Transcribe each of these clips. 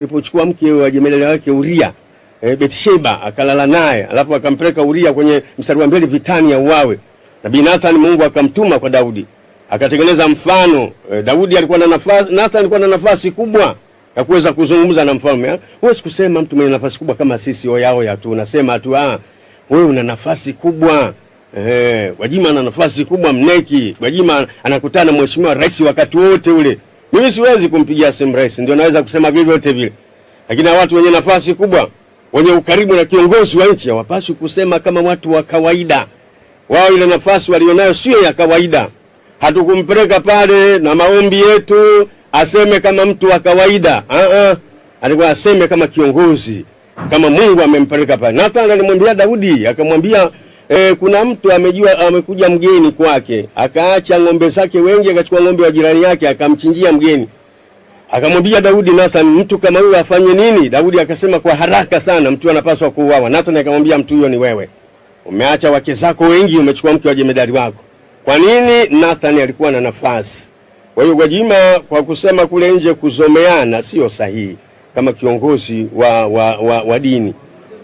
Alipochukua mke wa jemadari wake Uria, Betsheba, akalala naye, alafu akampeleka Uria kwenye mstari wa mbele vitani ya uawe. Nabii Nathan Mungu akamtuma kwa Daudi. Akatengeneza mfano. Daudi alikuwa na nafasi, Nathan alikuwa na nafasi kubwa ya kuweza kuzungumza na mfalme. Huwezi kusema mtu mwenye nafasi kubwa kama sisi oya tu, unasema tu wewe una nafasi kubwa. Gwajima ana nafasi kubwa mneki. Gwajima anakutana na mheshimiwa rais wakati wote ule. Mimi siwezi kumpigia simu rais, ndio naweza kusema vyovyote vile. Lakini watu wenye nafasi kubwa, wenye ukaribu na kiongozi wa nchi, hawapaswi kusema kama watu wa kawaida. Wao ile nafasi walionayo sio ya kawaida. Hatukumpeleka pale na maombi yetu aseme kama mtu wa kawaida. Alikuwa aseme kama kiongozi, kama Mungu amempeleka pale. Nathan alimwambia Daudi, akamwambia kuna mtu amekuja mgeni kwake, akaacha ng'ombe zake wengi, akachukua ng'ombe wa jirani yake akamchinjia mgeni. Akamwambia Daudi, Nathan, mtu kama huyo afanye nini? Daudi akasema kwa haraka sana mtu anapaswa kuuawa. Nathan akamwambia mtu huyo ni wewe. Umeacha wake zako wengi, umechukua mke wa jemadari wako. Kwa nini? Nathan alikuwa na nafasi. Kwa hiyo Gwajima kwa kusema kule nje kuzomeana sio sahihi kama kiongozi wa dini.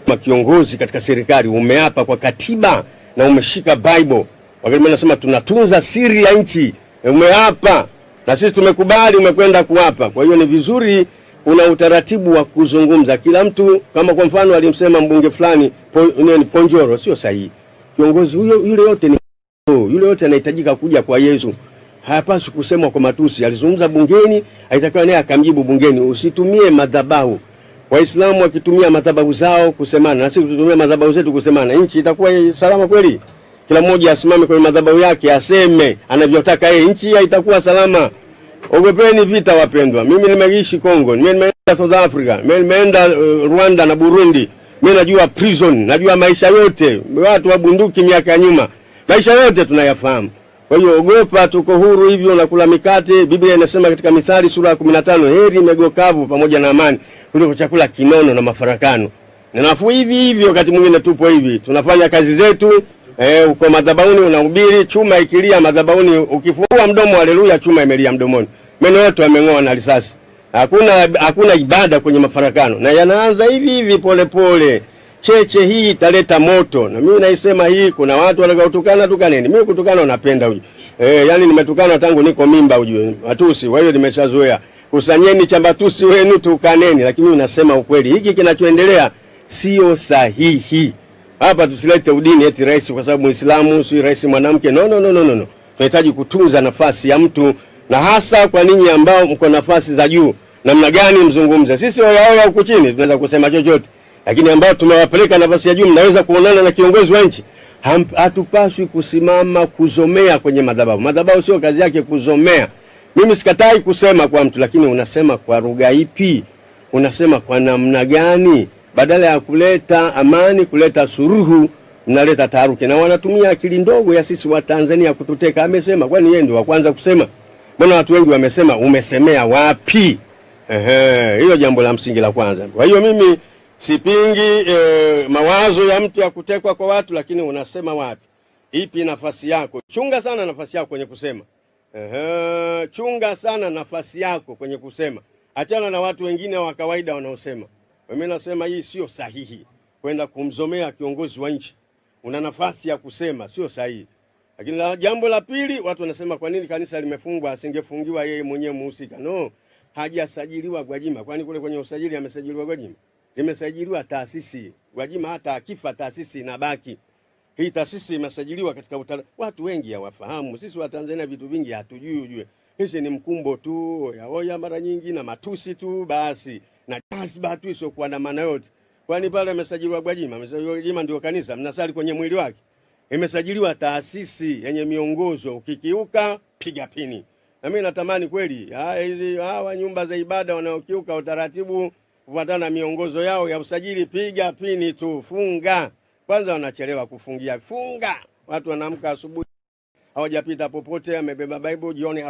Kama kiongozi katika serikali umeapa kwa katiba na umeshika Bible. Wakati nasema tunatunza siri ya nchi, umeapa na sisi tumekubali umekwenda kuapa. Kwa hiyo ni vizuri una utaratibu wa kuzungumza. Kila mtu kama kwa mfano alimsema mbunge fulani Ponjoro, sio sahihi. Kiongozi huyo yule yote anahitajika kuja kwa Yesu. Hapaswi kusemwa kwa matusi. Alizungumza bungeni, aitakiwa naye akamjibu bungeni. Usitumie madhabahu. Waislamu wakitumia madhabahu zao kusemana, na sisi tutumie madhabahu zetu kusemana, nchi itakuwa salama kweli? Kila mmoja asimame kwenye madhabahu yake aseme anavyotaka yeye, nchi itakuwa salama. Ogopeni vita wapendwa. Mimi nimeishi Kongo, nimeenda South Africa, nimeenda Rwanda na Burundi. Mimi najua prison, najua maisha yote. Watu wa bunduki miaka ya nyuma, maisha yote tunayafahamu. Kwa hiyo ogopa, tuko huru hivyo na kula mikate. Biblia inasema katika Mithali sura ya 15, heri mego kavu pamoja na amani kuliko chakula kinono na mafarakano. Na nafuu hivi wakati mwingine tupo hivi, tunafanya kazi zetu, uko madhabahuni unahubiri, chuma ikilia madhabahuni, ukifungua mdomo haleluya, chuma imelia mdomoni. Meno yote yameng'oa na risasi. Hakuna ibada kwenye mafarakano. Na yanaanza hivi pole. Cheche hii italeta moto. Na mimi naisema hii, kuna watu wanakaotukana tukaneni. Mimi kutukana napenda huyu. Yani nimetukana tangu niko mimba ujue. Matusi, kwa hiyo nimeshazoea. Kusanyeni chambatusi wenu tukaneni, lakini mimi nasema ukweli. Hiki kinachoendelea sio sahihi. Hapa tusilete udini eti rais kwa sababu Muislamu, si rais mwanamke. No. Tunahitaji kutunza nafasi ya mtu, na hasa kwa ninyi ambao mko nafasi za juu. Namna gani mzungumze? Sisi oya huko chini tunaweza kusema chochote. Lakini ambao tumewapeleka nafasi ya juu, mnaweza kuonana na kiongozi wa nchi. Hatupaswi kusimama kuzomea kwenye madhabahu. Madhabahu sio kazi yake kuzomea. Mimi sikatai kusema kwa mtu, lakini unasema kwa lugha ipi? Unasema kwa namna gani? Badala ya kuleta amani, kuleta suruhu, mnaleta taharuki. Na wanatumia akili ndogo ya sisi wa Tanzania kututeka. Amesema, kwani yeye ndio wa kwanza kusema? Mbona watu wengi wamesema? Umesemea wapi? Hilo jambo la msingi la kwanza. Kwa hiyo mimi sipingi mawazo ya mtu ya kutekwa kwa watu, lakini unasema wapi? Ipi nafasi yako? Chunga sana nafasi yako kwenye kusema. Chunga sana nafasi yako kwenye kusema. Achana na watu wengine wa kawaida wanaosema. Mimi nasema hii sio sahihi. Kwenda kumzomea kiongozi wa nchi. Una nafasi ya kusema, sio sahihi. Lakini jambo la pili, watu wanasema kwa nini kanisa limefungwa, asingefungiwa yeye mwenyewe muhusika. No, hajasajiliwa Gwajima. Kwani kule kwenye usajili amesajiliwa Gwajima? Limesajiliwa taasisi. Gwajima hata akifa taasisi inabaki. Hii taasisi imesajiliwa katika watu wengi hawafahamu. Sisi wa Tanzania vitu vingi hatujui ujue. Hizi ni mkumbo tu, oya mara nyingi na matusi tu basi. Na jazba tu isokuwa na maana yote. Kwani pale amesajiliwa Gwajima, Gwajima ndio kanisa, mnasali kwenye mwili wake. Imesajiliwa taasisi yenye miongozo, ukikiuka piga pini. Na mimi natamani kweli hawa nyumba za ibada wanaokiuka utaratibu kufuatana na miongozo yao ya usajili, piga pini tu, funga. Kwanza wanachelewa kufungia, funga. Watu wanaamka asubuhi hawajapita popote, amebeba Bible, John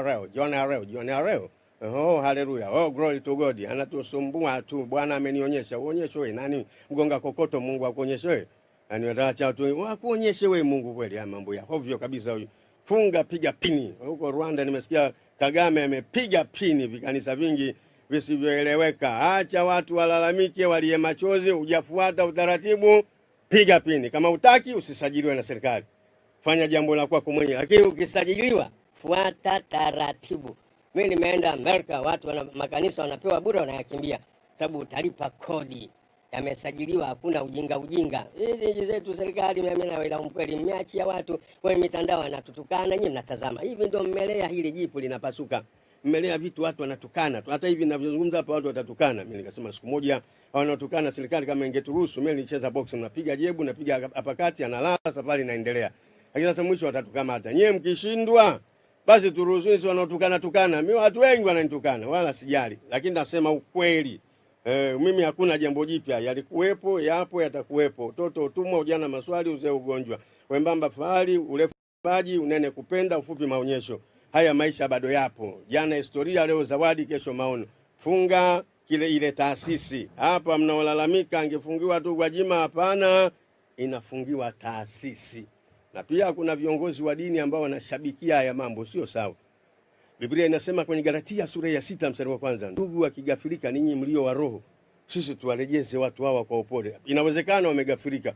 Hareo. Oh haleluya. Oh glory to God. Anatusumbua tu. Bwana amenionyesha. Uonyeshe wewe nani mgonga kokoto, Mungu akuonyeshe wewe. Yaani wataacha watu wakuonyeshe wewe Mungu kweli. Mambo ya hovyo kabisa huyu. Funga, piga pini. Huko Rwanda nimesikia Kagame amepiga pini vikanisa vingi visivyoeleweka. Acha watu walalamike, walie machozi. Hujafuata utaratibu, piga pini. Kama utaki usisajiliwe na serikali, fanya jambo la kwako mwenyewe. Lakini ukisajiliwa, fuata taratibu. Mimi nimeenda Amerika, watu makanisa wanapewa bure, wanayakimbia sababu utalipa kodi. Yamesajiliwa, hakuna ujinga. Hizi nchi zetu serikali mimi na wala mkweli mmeachia watu kwenye mitandao wanatutukana, nyinyi mnatazama. Hivi ndio mmelea hili jipu linapasuka. Mmelea vitu watu wanatukana. Hata hivi ninavyozungumza hapa watu watatukana. Mimi nikasema siku moja wanatukana serikali, kama ingeturuhusu mimi nilicheza boxing, napiga jebu, napiga hapa kati, analala, safari inaendelea. Lakini sasa mwisho watatukamata. Nyewe mkishindwa basi turuhusuni, si wanatukana. Mimi watu wengi wananitukana, wala sijali. Lakini nasema ukweli. Mimi hakuna jambo jipya, yalikuwepo, yapo, yatakuwepo. Toto utumwa, ujana maswali, uzee ugonjwa. Wembamba fahari, urefu maji, unene kupenda, ufupi maonyesho. Haya maisha bado yapo. Jana historia, leo zawadi, kesho maono. Funga ile taasisi. Hapa mnaolalamika angefungiwa tu Gwajima, hapana, inafungiwa taasisi. Na pia kuna viongozi wa dini ambao wanashabikia haya mambo, sio sawa. Biblia inasema kwenye Galatia sura ya 6 mstari wa 1, ndugu wakigafirika ninyi mlio wa roho, sisi tuwarejeze watu hawa kwa upole. Inawezekana wamegafirika.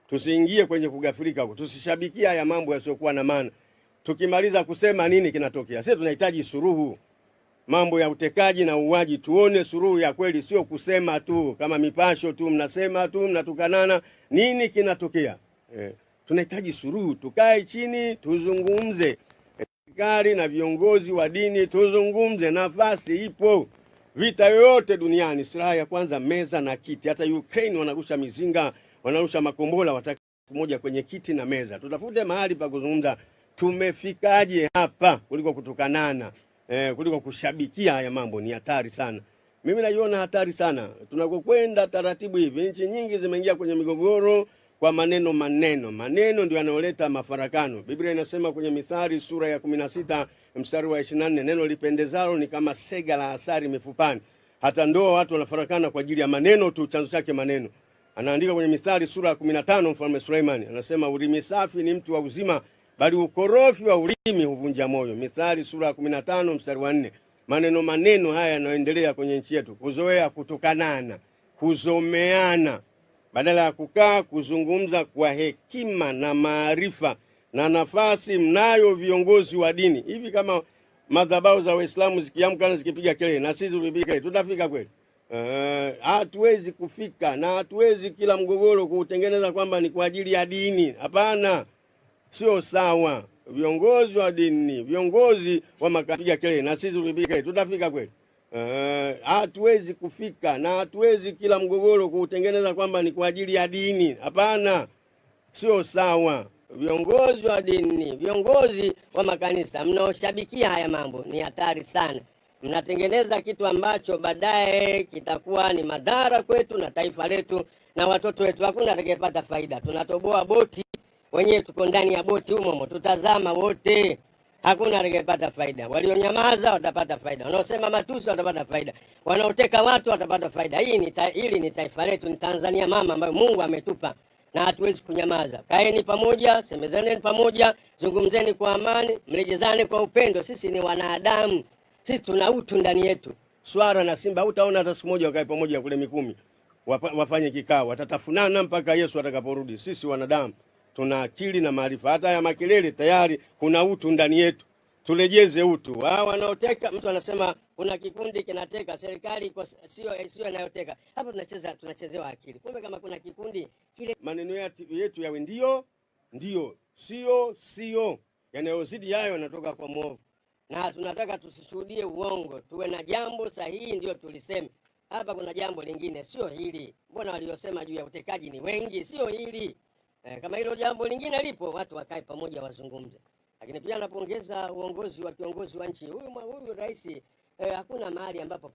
Tusiingie kwenye kugafirika huko. Tusishabikie haya mambo yasiokuwa na maana. Tukimaliza kusema nini kinatokea? Sisi tunahitaji suruhu. Mambo ya utekaji na uwaji, tuone suruhu ya kweli, sio kusema tu kama mipasho tu, mnasema tu, mnatukanana. Nini kinatokea? Tunahitaji suruhu. Tukae chini tuzungumze. Serikali na viongozi wa dini tuzungumze, nafasi ipo. Vita yoyote duniani, silaha ya kwanza meza na kiti. Hata Ukraine wanarusha mizinga, wanarusha makombola, wataka moja kwenye kiti na meza. Tutafute mahali pa kuzungumza tumefikaje hapa, kuliko kutukanana, kuliko kushabikia haya mambo. Ni hatari sana. Mimi naiona hatari sana. Tunakokwenda taratibu hivi, nchi nyingi zimeingia kwenye migogoro kwa maneno. Maneno ndio yanayoleta mafarakano. Biblia inasema kwenye Mithali sura ya 16 mstari wa 24, neno lipendezalo ni kama sega la asali mifupani. Hata ndoa watu wanafarakana kwa ajili ya maneno tu, chanzo chake maneno. Anaandika kwenye Mithali sura ya 15 Mfalme Suleiman, anasema ulimi safi ni mtu wa uzima, bali ukorofi wa ulimi huvunja moyo. Mithali sura ya 15 mstari wa 4. Maneno haya yanaendelea kwenye nchi yetu. Kuzoea kutukanana, kuzomeana, badala ya kukaa kuzungumza kwa hekima na maarifa. Na nafasi mnayo viongozi wa dini. Hivi kama madhabahu za Waislamu zikiamka na zikipiga kelele na sisi tulipiga, tutafika kweli? Hatuwezi kufika, na hatuwezi kila mgogoro kuutengeneza kwamba ni kwa ajili ya dini. Hapana, sio sawa. Viongozi wa dini, viongozi wa makapiga kelele na sisi tulipiga, tutafika kweli? Hatuwezi kufika, na hatuwezi kila mgogoro kuutengeneza kwamba ni kwa ajili ya dini. Hapana, sio sawa. Viongozi wa dini, viongozi wa makanisa, mnaoshabikia haya mambo ni hatari sana. Mnatengeneza kitu ambacho baadaye kitakuwa ni madhara kwetu na taifa letu na watoto wetu. Hakuna atakayepata faida. Tunatoboa boti, wenyewe tuko ndani ya boti humo, tutazama wote. Hakuna atakayepata faida. Walionyamaza watapata faida. Wanaosema matusi watapata faida. Wanaoteka watu watapata faida. Hili ni taifa letu, ni Tanzania mama ambayo Mungu ametupa. Na hatuwezi kunyamaza. Kaeni pamoja, semezeni pamoja, zungumzeni kwa amani, mrejezane kwa upendo. Sisi ni wanadamu. Sisi tuna utu ndani yetu. Swara na simba hutaona hata siku moja wakae pamoja kule Mikumi. Wafanye kikao, watatafunana mpaka Yesu atakaporudi. Sisi wanadamu tuna akili na maarifa. Hata ya makelele tayari kuna utu ndani yetu. Turejeze utu. Wanaoteka, mtu anasema kuna kikundi kinateka, serikali sio inayoteka. Hapo tunachezewa akili. Kumbe kama kuna kikundi kile, maneno yetu yawe ndio, sio. Yanayozidi hayo yanatoka kwa mwovu. Na tunataka tusishuhudie uongo. Tuwe na jambo sahihi ndio tuliseme. Hapa kuna jambo lingine, sio hili. Mbona waliosema juu ya utekaji ni wengi, sio hili. Kama hilo jambo lingine lipo, watu wakae pamoja wazungumze. Lakini pia napongeza uongozi wa kiongozi wa nchi. Huyu rais, hakuna mahali ambapo